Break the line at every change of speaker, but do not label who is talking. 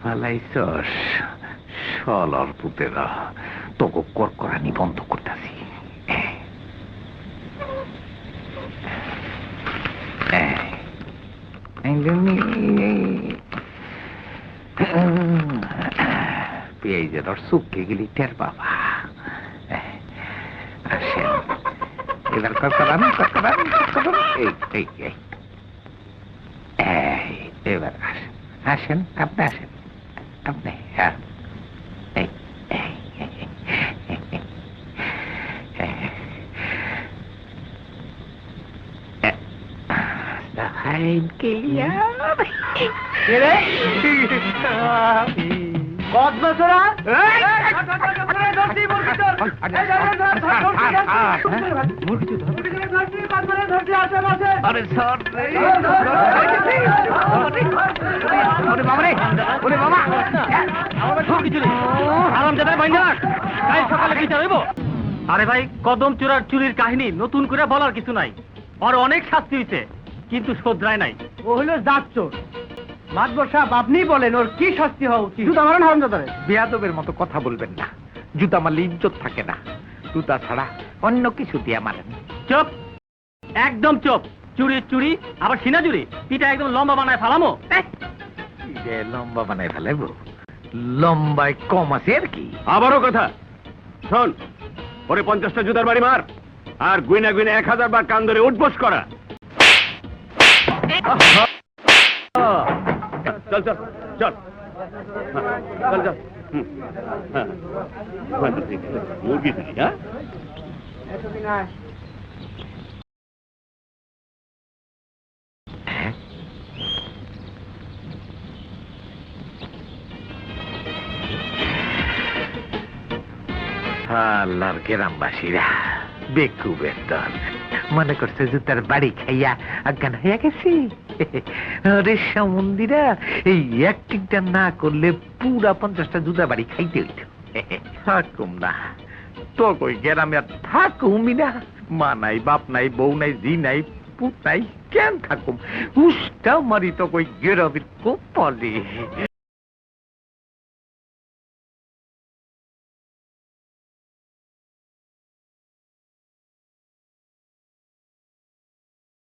ফালাইছস সলর পুতেরা, তোকে করকরানি বন্ধ করতেছি। পেঁয়াজের রস শুকিয়ে গেলি টের বাবা। আসেন এবার করকরান করকরান করকরান। এবার আসেন আসেন, আপনি আসেন, আপনি। হ্যাঁ
আরে ভাই, কদম চোরার চুরির কাহিনী নতুন করে বলার কিছু নাই। ওর অনেক শাস্তি হয়েছে, কিন্তু শোধরায় নাই। ও হলো জাত চোর। মাতবর সাহেব, আপনি বলেন ওর কি শাস্তি হওয়া উচিত? জুতা মারেন হারামজাদারে।
বেয়াদবের মতো কথা বলবেন না, জুতা মারলে ইজ্জত থাকে না। জুতা ছাড়া অন্য কিছু দিয়া মারেন।
চুপ, একদম চুপ। চুরি চুরি আবার সিনা চুরি, পিঠা একদম লম্বা বানায় ফালামো।
লম্বা বানায় ফেলাইব? লম্বায় কম আছে আর কি।
আবারও কথা শোন, পরে 50টা জুতার বাড়ি মার, আর গুইনা গুইনা 1000 বার কান ধরে উঠবোস করা। চল চল চল চল চল। মুরগি চুরি, হ্যাঁ?
আল্লাহর গ্রামবাসীরা বেকুবের দল মনে করছে জুতার বাড়ি খাইয়া অজ্ঞান হইয়া গেছি। মন্দিরা এই অ্যাক্টিংটা না করলে পুরা 50টা জুতা বাড়ি খাইতে হইত। থাকুম না তো কই গ্রামে আর থাকুমি না। মা নাই, বাপ নাই, বউ নাই, জি নাই, পুত নাই, কেন থাকুম? উষ্টা মারি তো কই গ্রামের কপালে।